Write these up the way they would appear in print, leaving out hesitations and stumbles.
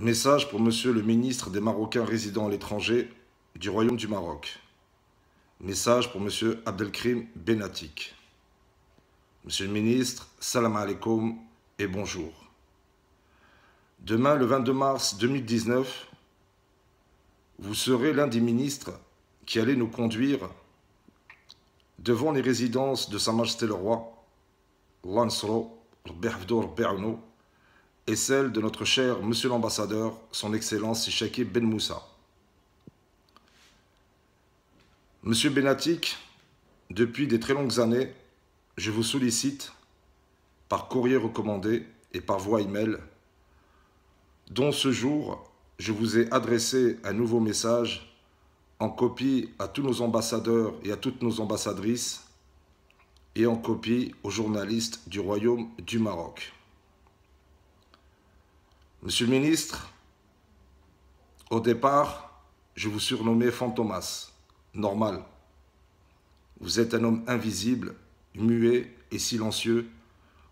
Message pour Monsieur le ministre des Marocains résidant à l'étranger du Royaume du Maroc. Message pour Monsieur Abdelkrim Benatik. Monsieur le ministre, salam alaikum et bonjour. Demain, le 22 mars 2019, vous serez l'un des ministres qui allait nous conduire devant les résidences de Sa Majesté le Roi, Lansro, et celle de notre cher Monsieur l'Ambassadeur, Son Excellence Cheikh Ben Moussa. Monsieur Benatik, depuis de très longues années, je vous sollicite par courrier recommandé et par voie email, dont ce jour, je vous ai adressé un nouveau message en copie à tous nos ambassadeurs et à toutes nos ambassadrices et en copie aux journalistes du Royaume du Maroc. Monsieur le ministre, au départ, je vous surnommais Fantomas. Normal. Vous êtes un homme invisible, muet et silencieux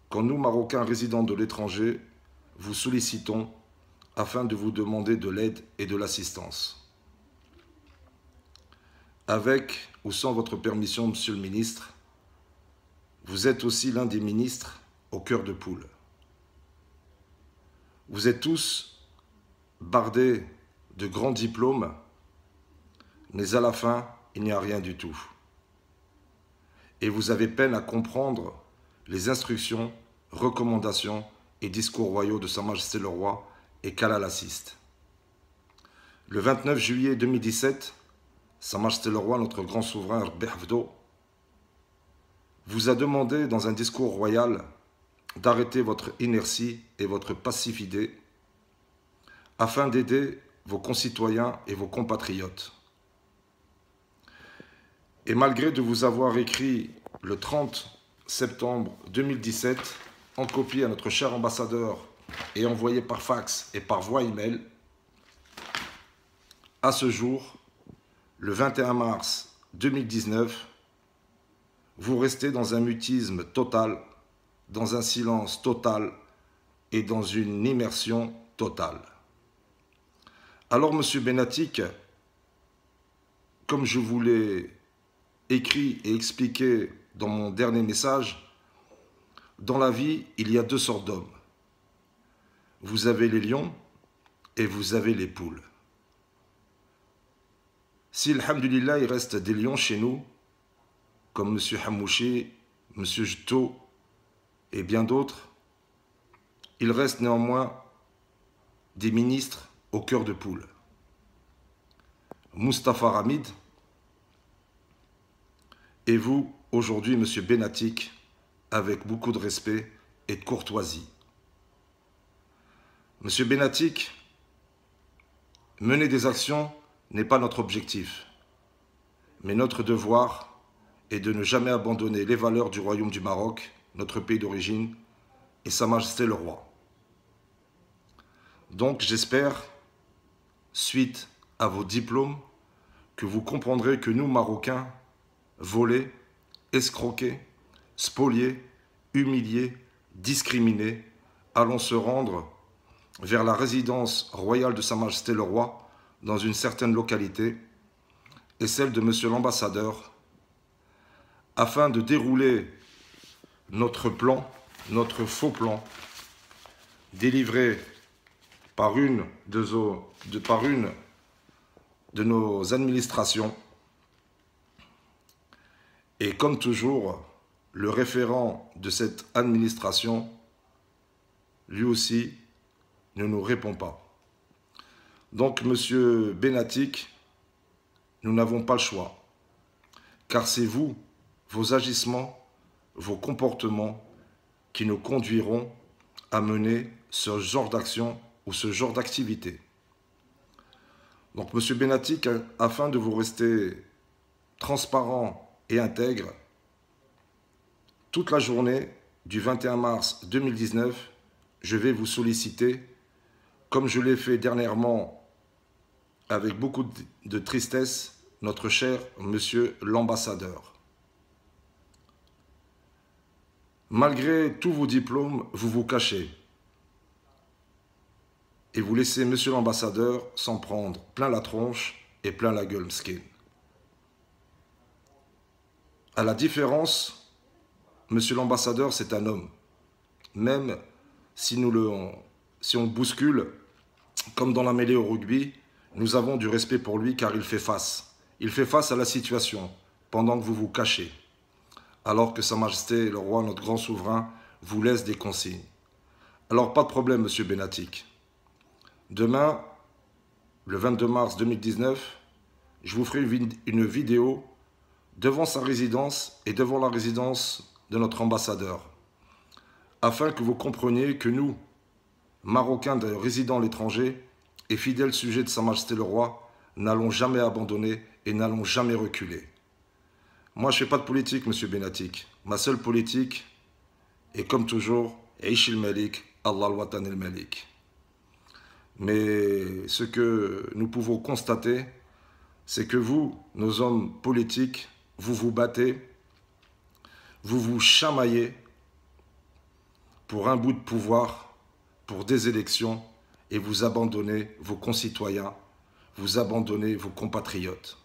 quand nous, Marocains résidant de l'étranger, vous sollicitons afin de vous demander de l'aide et de l'assistance. Avec ou sans votre permission, Monsieur le ministre, vous êtes aussi l'un des ministres au cœur de poule. Vous êtes tous bardés de grands diplômes, mais à la fin, il n'y a rien du tout. Et vous avez peine à comprendre les instructions, recommandations et discours royaux de Sa Majesté le Roi et qu'Allah l'assiste. Le 29 juillet 2017, Sa Majesté le Roi, notre grand souverain, Rabbi Hafdo, vous a demandé dans un discours royal d'arrêter votre inertie et votre passivité afin d'aider vos concitoyens et vos compatriotes. Et malgré de vous avoir écrit le 30 septembre 2017 en copie à notre cher ambassadeur et envoyé par fax et par voie email, à ce jour, le 21 mars 2019, vous restez dans un mutisme total, dans un silence total et dans une immersion totale. Alors, Monsieur Benatik, comme je vous l'ai écrit et expliqué dans mon dernier message, dans la vie, il y a deux sortes d'hommes. Vous avez les lions et vous avez les poules. Si, alhamdulillah, il reste des lions chez nous, comme M. Hamouchi, M. Jto et bien d'autres, il reste néanmoins des ministres au cœur de poule. Moustapha Ramid et vous, aujourd'hui, M. Benatik, avec beaucoup de respect et de courtoisie. Monsieur Benatik, mener des actions n'est pas notre objectif, mais notre devoir est de ne jamais abandonner les valeurs du Royaume du Maroc, notre pays d'origine, et Sa Majesté le Roi. Donc j'espère, suite à vos diplômes, que vous comprendrez que nous, Marocains, volés, escroqués, spoliés, humiliés, discriminés, allons se rendre vers la résidence royale de Sa Majesté le Roi dans une certaine localité et celle de Monsieur l'Ambassadeur afin de dérouler notre plan, notre faux plan, délivré par une de nos administrations. Et comme toujours, le référent de cette administration, lui aussi, ne nous répond pas. Donc, Monsieur Benatik, nous n'avons pas le choix. Car c'est vous, vos agissements, vos comportements qui nous conduiront à mener ce genre d'action ou ce genre d'activité. Donc, Monsieur Benatik, afin de vous rester transparent et intègre, toute la journée du 21 mars 2019, je vais vous solliciter, comme je l'ai fait dernièrement avec beaucoup de tristesse, notre cher Monsieur l'Ambassadeur. Malgré tous vos diplômes, vous vous cachez. et vous laissez monsieur l'ambassadeur s'en prendre plein la tronche et plein la gueule mskin. À la différence, monsieur l'ambassadeur, c'est un homme. Même si on le bouscule, comme dans la mêlée au rugby, nous avons du respect pour lui car il fait face. Il fait face à la situation pendant que vous vous cachez. Alors que Sa Majesté, le roi, notre grand souverain, vous laisse des consignes. Alors pas de problème, monsieur Benatik. Demain, le 22 mars 2019, je vous ferai une vidéo devant sa résidence et devant la résidence de notre ambassadeur, afin que vous compreniez que nous, Marocains résidant à l'étranger et fidèles sujets de Sa Majesté le Roi, n'allons jamais abandonner et n'allons jamais reculer. Moi, je ne fais pas de politique, monsieur Benatik. Ma seule politique est, comme toujours, Aish el-Malik, Allah al-Watan el-Malik. Mais ce que nous pouvons constater, c'est que vous, nos hommes politiques, vous vous battez, vous vous chamaillez pour un bout de pouvoir, pour des élections, et vous abandonnez vos concitoyens, vous abandonnez vos compatriotes.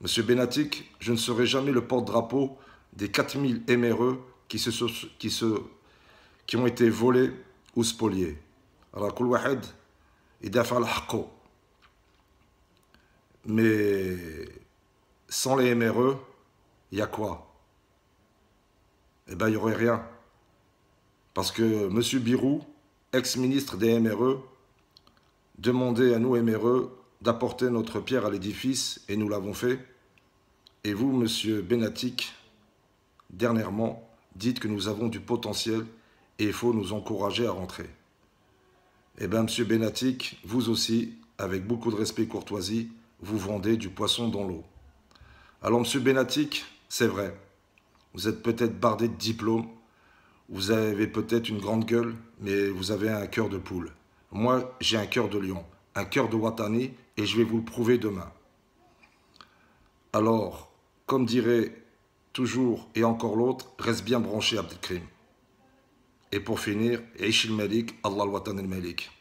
Monsieur Benatik, je ne serai jamais le porte-drapeau des 4000 MRE qui ont été volés ou spoliés. Mais sans les MRE, il y a quoi? Eh bien, il n'y aurait rien. Parce que M. Birou, ex-ministre des MRE, demandait à nous MRE d'apporter notre pierre à l'édifice, et nous l'avons fait. Et vous, monsieur Benatik, dernièrement, dites que nous avons du potentiel et il faut nous encourager à rentrer. Eh bien, monsieur Benatik, vous aussi, avec beaucoup de respect et courtoisie, vous vendez du poisson dans l'eau. Alors, monsieur Benatik, c'est vrai, vous êtes peut-être bardé de diplômes, vous avez peut-être une grande gueule, mais vous avez un cœur de poule. Moi, j'ai un cœur de lion, un cœur de Watani, et je vais vous le prouver demain. Alors, comme dirait toujours et encore l'autre, reste bien branché Abdelkrim. Et pour finir, Aish el-Malik, Allah al-Watan el-Malik.